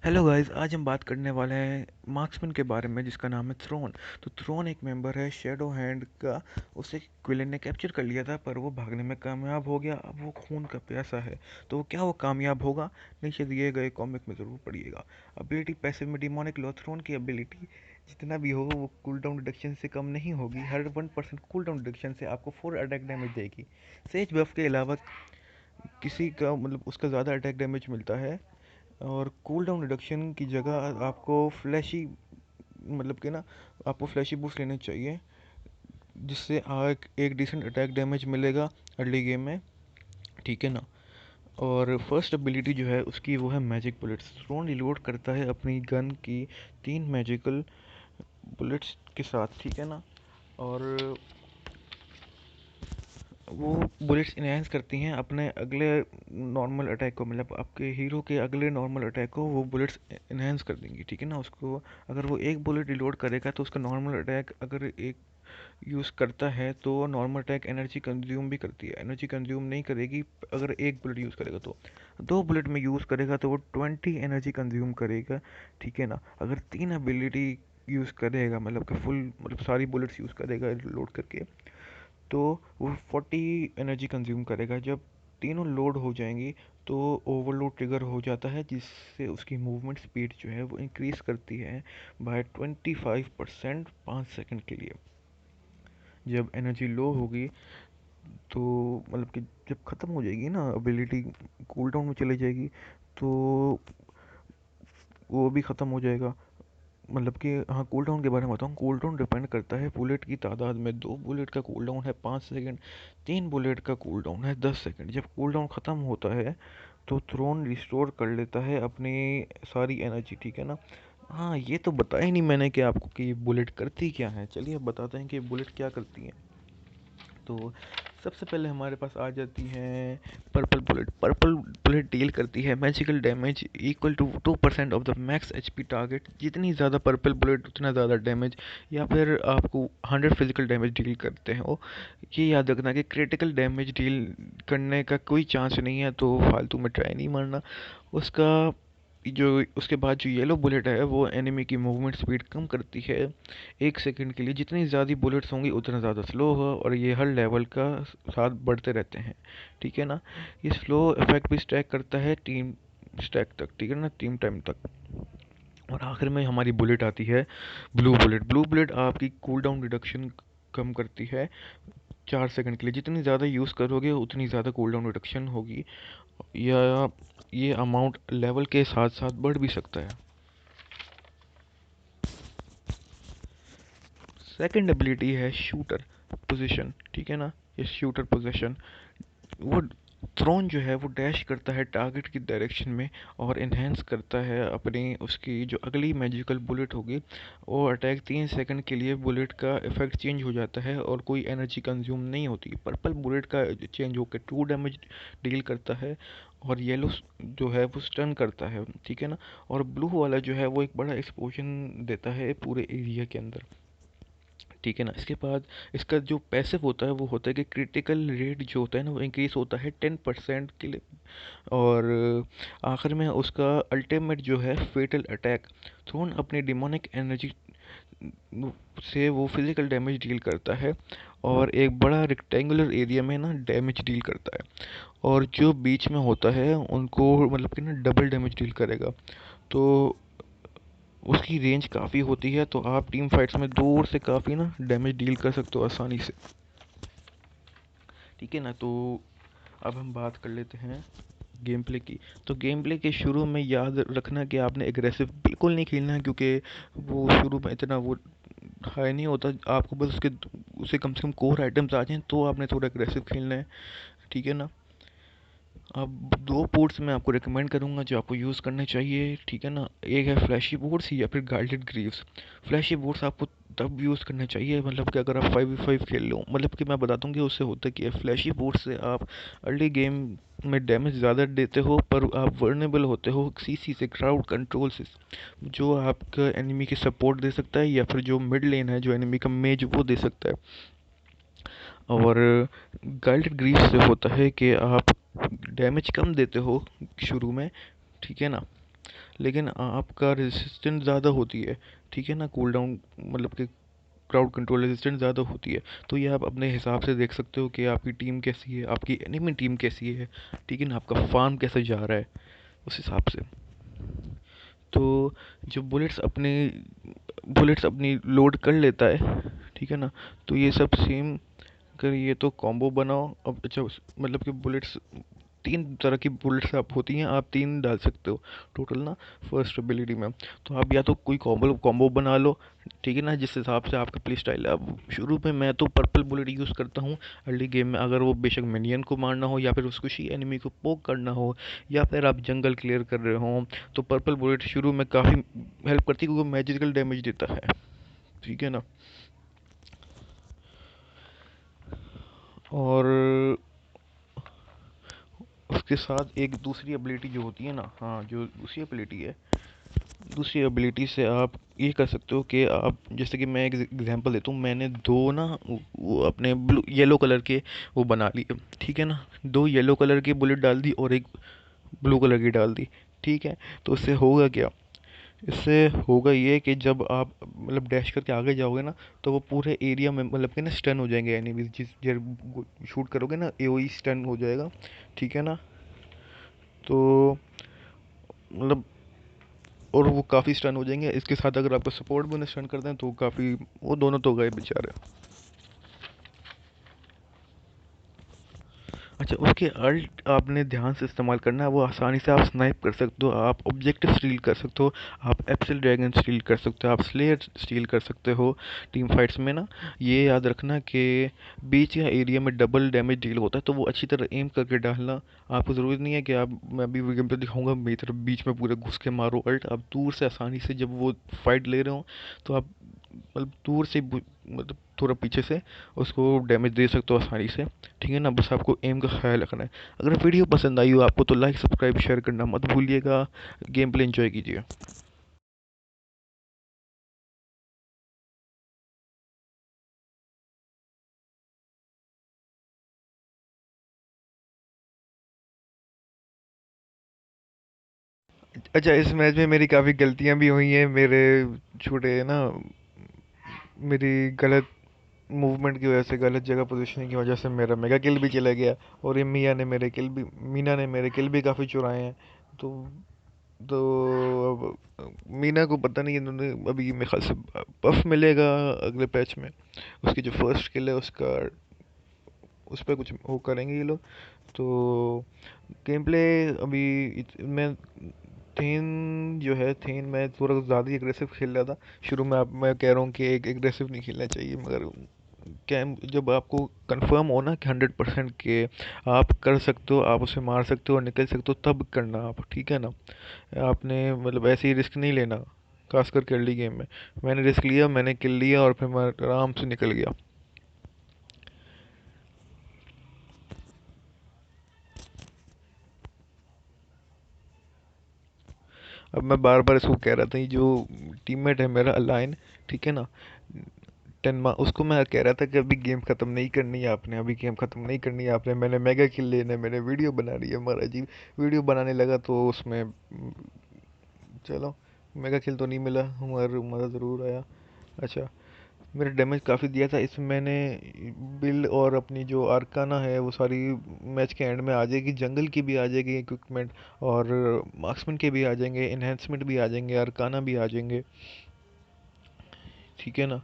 Hello guys, आज हम बात करने वाले हैं मार्क्समैन के बारे में जिसका नाम है थ्रोन। तो थ्रोन एक मेंबर है शैडो हैंड का। उसे क्विलन ने कैप्चर कर लिया था पर वो भागने में कामयाब हो गया। अब वो खून का प्यासा है, तो क्या वो कामयाब होगा? नीचे दिए गए कॉमिक में ज़रूर पढ़िएगा। एबिलिटी पैसिव में डिमोनिक लॉ। थ्रोन की एबिलिटी जितना भी हो वो कूल डाउन रिडक्शन से कम नहीं होगी। हर 1% कूल डाउन रिडक्शन से आपको 4 अटैक डैमेज देगी। सेज बफ के अलावा किसी का उसका ज़्यादा अटैक डैमेज मिलता है। और कूल डाउन रिडक्शन की जगह आपको फ्लैशी कि ना आपको फ्लैशी बूस्ट लेने चाहिए, जिससे एक एक डिसेंट अटैक डैमेज मिलेगा अर्ली गेम में। ठीक है ना। और फर्स्ट एबिलिटी जो है उसकी वो है मैजिक बुलेट्स। थ्रोन रिलोड करता है अपनी गन की 3 मैजिकल बुलेट्स के साथ। ठीक है ना। और वो बुलेट्स इनहेंस करती हैं अपने अगले नॉर्मल अटैक को, आपके हीरो के अगले नॉर्मल अटैक को वो बुलेट्स इनहेंस कर देंगी। ठीक है ना। उसको अगर वो एक बुलेट रिलोड करेगा तो उसका नॉर्मल अटैक अगर एक यूज़ करता है तो नॉर्मल अटैक एनर्जी कंज्यूम भी करती है। एनर्जी कंज्यूम नहीं करेगी अगर एक बुलेट यूज़ करेगा। तो 2 बुलेट में यूज़ करेगा तो वो 20 एनर्जी कंज्यूम करेगा। ठीक है ना। अगर 3 एबिलिटी यूज़ करेगा, कि फुल सारी बुलेट्स यूज़ करेगा रिलोड करके, तो वो 40 एनर्जी कंज्यूम करेगा। जब तीनों लोड हो जाएंगी तो ओवरलोड ट्रिगर हो जाता है, जिससे उसकी मूवमेंट स्पीड जो है वो इंक्रीज़ करती है बाय 25% 5 सेकंड के लिए। जब एनर्जी लो होगी तो कि जब ख़त्म हो जाएगी ना एबिलिटी, कूल डाउन में चली जाएगी, तो वो भी ख़त्म हो जाएगा। हाँ, कूल डाउन के बारे में बताऊँ। कूल डाउन डिपेंड करता है बुलेट की तादाद में। 2 बुलेट का कूल डाउन है 5 सेकंड। 3 बुलेट का कूल डाउन है 10 सेकंड। जब कूल डाउन ख़त्म होता है तो थ्रोन रिस्टोर कर लेता है अपनी सारी एनर्जी। ठीक है ना। हाँ, ये तो बताया ही नहीं मैंने कि आपको कि ये बुलेट करती क्या है। चलिए अब बताते हैं कि बुलेट क्या करती हैं। तो सबसे पहले हमारे पास आ जाती है purple bullet. Purple bullet deal करती है magical damage equal to 2% of the max HP target. जितनी ज़्यादा पर्पल बुलेट उतना ज़्यादा डैमेज, या फिर आपको 100 फिजिकल डैमेज डील करते हैं वो। ये याद रखना कि क्रिटिकल डैमेज डील करने का कोई चांस नहीं है, तो फालतू में ट्राई नहीं मारना उसका। जो उसके बाद जो येलो बुलेट है वो एनिमी की मूवमेंट स्पीड कम करती है 1 सेकंड के लिए। जितनी ज़्यादा बुलेट्स होंगी उतना ज़्यादा स्लो होगा, और ये हर लेवल का साथ बढ़ते रहते हैं। ठीक है ना। ये स्लो इफेक्ट भी स्टैक करता है टीम स्टैक तक। ठीक है ना, टीम टाइम तक। और आखिर में हमारी बुलेट आती है ब्लू बुलेट। ब्लू बुलेट आपकी कूल डाउन रिडक्शन कम करती है 4 सेकंड के लिए। जितनी ज़्यादा यूज़ करोगे उतनी ज़्यादा कूल डाउन रिडक्शन होगी, या ये अमाउंट लेवल के साथ साथ बढ़ भी सकता है। सेकंड एबिलिटी है शूटर पोजीशन। ठीक है ना। ये शूटर पोजीशन, वो थ्रोन जो है वो डैश करता है टारगेट की डायरेक्शन में और इन्हेंस करता है अपनी उसकी जो अगली मैजिकल बुलेट होगी। वो अटैक 3 सेकंड के लिए बुलेट का इफेक्ट चेंज हो जाता है और कोई एनर्जी कंज्यूम नहीं होती। पर्पल बुलेट का चेंज होकर 2 डैमेज डील करता है, और येलो जो है वो स्टन करता है। ठीक है ना। और ब्लू वाला जो है वो एक बड़ा एक्सपोजन देता है पूरे एरिया के अंदर। ठीक है ना। इसके बाद इसका जो पैसिव होता है वो होता है कि क्रिटिकल रेट जो होता है ना वो इंक्रीज होता है 10% के लिए। और आखिर में उसका अल्टीमेट जो है फेटल अटैक। थ्रोन अपनी डिमोनिक एनर्जी से वो फिजिकल डैमेज डील करता है, और एक बड़ा रेक्टेंगुलर एरिया में ना डैमेज डील करता है। और जो बीच में होता है उनको कि ना डबल डैमेज डील करेगा। तो उसकी रेंज काफ़ी होती है, तो आप टीम फाइट्स में दूर से काफ़ी ना डैमेज डील कर सकते हो आसानी से। ठीक है ना। तो अब हम बात कर लेते हैं गेम प्ले की। तो गेम प्ले के शुरू में याद रखना कि आपने एग्रेसिव बिल्कुल नहीं खेलना है, क्योंकि वो शुरू में इतना वो हाई नहीं होता। आपको बस उसके उसे कम से कम कोर आइटम्स आ जाएं तो आपने थोड़ा एग्रेसिव खेलना है। ठीक है ना। अब 2 पोर्ट्स मैं आपको रिकमेंड करूँगा जो आपको यूज़ करने चाहिए। ठीक है ना। एक है फ्लैशी बोर्ड्स या फिर गार्डेड ग्रीव्स। फ्लैशी बोर्ड्स आपको तब यूज़ करने चाहिए कि अगर आप 5v5 खेल लो। कि मैं बताता हूँ कि उससे होता क्या है। फ्लैशी बोर्ड से आप अर्ली गेम में डैमेज ज़्यादा देते हो, पर आप वर्नेबल होते हो सीसी से, क्राउड कंट्रोल से, जो आपका एनिमी की सपोर्ट दे सकता है, या फिर जो मिड लेन है जो एनिमी का मेज वो दे सकता है। और गाइल्ड ग्रीफ से होता है कि आप डैमेज कम देते हो शुरू में। ठीक है ना। लेकिन आपका रेजिस्टेंस ज़्यादा होती है, ठीक है ना, कूल डाउन मतलब कि क्राउड कंट्रोल रेजिस्टेंस ज़्यादा होती है। तो ये आप अपने हिसाब से देख सकते हो कि आपकी टीम कैसी है, आपकी एनिमी टीम कैसी है, ठीक है ना, आपका फार्म कैसे जा रहा है, उस हिसाब से। तो जो बुलेट्स अपनी लोड कर लेता है, ठीक है ना, तो ये सब सेम कर, ये तो कॉम्बो बनाओ। अब अच्छा मतलब कि बुलेट्स, तीन तरह की बुलेट्स आप होती हैं, आप तीन डाल सकते हो टोटल ना फर्स्ट एबिलिटी में। तो आप या तो कोई कॉम्बो कॉम्बो बना लो, ठीक है ना, जिस हिसाब से आपका प्ले स्टाइल है। अब शुरू में मैं तो पर्पल बुलेट यूज़ करता हूँ अर्ली गेम में, अगर वो बेशक मिनियन को मारना हो या फिर उसको शी एनिमी को पोक करना हो या फिर आप जंगल क्लियर कर रहे हो, तो पर्पल बुलेट शुरू में काफ़ी हेल्प करती है क्योंकि मैजिकल डैमेज देता है, ठीक है ना। और उसके साथ एक दूसरी एबिलिटी जो होती है ना, हाँ जो दूसरी एबिलिटी है, दूसरी एबिलिटी से आप ये कर सकते हो कि आप, जैसे कि मैं एक एग्जांपल देता हूँ, मैंने दो ना वो अपने ब्लू येलो कलर के वो बना लिए, ठीक है ना, दो येलो कलर की बुलेट डाल दी और एक ब्लू कलर की डाल दी, ठीक है। तो इससे होगा क्या, इससे होगा ये कि जब आप मतलब डैश करके आगे जाओगे ना, तो वो पूरे एरिया में मतलब कि ना स्टन हो जाएंगे एनिमीज, जिस जब शूट करोगे ना एओई स्टन हो जाएगा, ठीक है ना। तो मतलब और वो काफ़ी स्टन हो जाएंगे, इसके साथ अगर आपको सपोर्ट भी उन्हें स्टन कर दें तो काफ़ी, वो दोनों तो गए बेचारे। अच्छा, उसके अल्ट आपने ध्यान से इस्तेमाल करना है, वो आसानी से आप स्नाइप कर सकते हो, आप ऑब्जेक्टिव स्टील कर सकते हो, आप एप्सिल ड्रैगन स्टील कर सकते हो, आप स्लेयर स्टील कर सकते हो टीम फाइट्स में ना। ये याद रखना कि बीच या एरिया में डबल डैमेज डील होता है, तो वो अच्छी तरह एम करके डालना। आपको ज़रूरत नहीं है कि आप, मैं अभी गेम पे दिखाऊंगा, मेरी तरफ बीच में पूरे घुस के मारो अल्ट, आप दूर से आसानी से जब वो फाइट ले रहे हो तो आप मतलब दूर से मतलब थोड़ा पीछे से उसको डैमेज दे सकते हो आसानी से, ठीक है ना। बस आपको एम का ख्याल रखना है। अगर वीडियो पसंद आई हो आपको तो लाइक सब्सक्राइब शेयर करना मत भूलिएगा। गेम प्ले एंजॉय कीजिए। अच्छा, इस मैच में मेरी काफ़ी गलतियां भी हुई हैं, मेरे छोटे ना, मेरी गलत मूवमेंट की वजह से, गलत जगह पोजीशनिंग की वजह से मेरा मेगा किल भी चला गया, और ये मीना ने मेरे किल भी काफ़ी चुराए हैं। तो अब मीना को पता नहीं, इन्होंने अभी मेरे ख्याल से बफ मिलेगा अगले पैच में, उसकी जो फर्स्ट किल है उसका, उस पर कुछ वो करेंगे ये लोग। तो गेम प्ले अभी मैं थीन जो है, थीन मैं थोड़ा ज़्यादा ही एग्रेसिव खेल रहा था शुरू में। अब मैं कह रहा हूँ कि एक एग्रेसिव नहीं खेलना चाहिए, मगर कैम जब आपको कंफर्म हो ना कि 100% के आप कर सकते हो, आप उसे मार सकते हो और निकल सकते हो, तब करना आप, ठीक है ना। आपने मतलब ऐसे ही रिस्क नहीं लेना, खासकर कर ली गेम में। मैंने रिस्क लिया, मैंने किल लिया और फिर मैं आराम से निकल गया। अब मैं बार बार इसको कह रहा था, ये जो टीममेट है मेरा अलाइन, ठीक है ना, टेनमा, उसको मैं कह रहा था कि अभी गेम ख़त्म नहीं करनी है आपने, अभी गेम ख़त्म नहीं करनी है आपने, मैंने मेगा किल लेना है, मैंने वीडियो बना रही है। हमारा जी वीडियो बनाने लगा तो उसमें चलो मेगा किल तो नहीं मिला, हमारा मज़ा ज़रूर आया। अच्छा, मेरा डैमेज काफ़ी दिया था इसमें मैंने। बिल और अपनी जो आर्काना है वो सारी मैच के एंड में आ जाएगी, जंगल की भी आ जाएगी इक्विपमेंट, और मार्क्समैन के भी आ जाएंगे, इन्हेंसमेंट भी आ जाएंगे, आर्काना भी आ जाएंगे, ठीक है ना।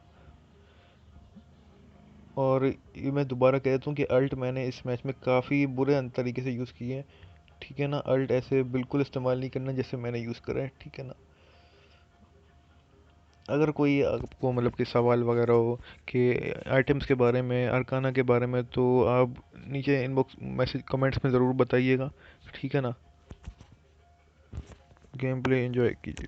और ये मैं दोबारा कह देता हूँ कि अल्ट मैंने इस मैच में काफ़ी बुरे तरीके से यूज़ किए हैं, ठीक है ना। अल्ट ऐसे बिल्कुल इस्तेमाल नहीं करना जैसे मैंने यूज़ करा है, ठीक है ना। अगर कोई आपको मतलब कि सवाल वगैरह हो कि आइटम्स के बारे में, अरकाना के बारे में, तो आप नीचे इनबॉक्स मैसेज कमेंट्स में ज़रूर बताइएगा, ठीक है ना। गेम प्ले एंजॉय कीजिए।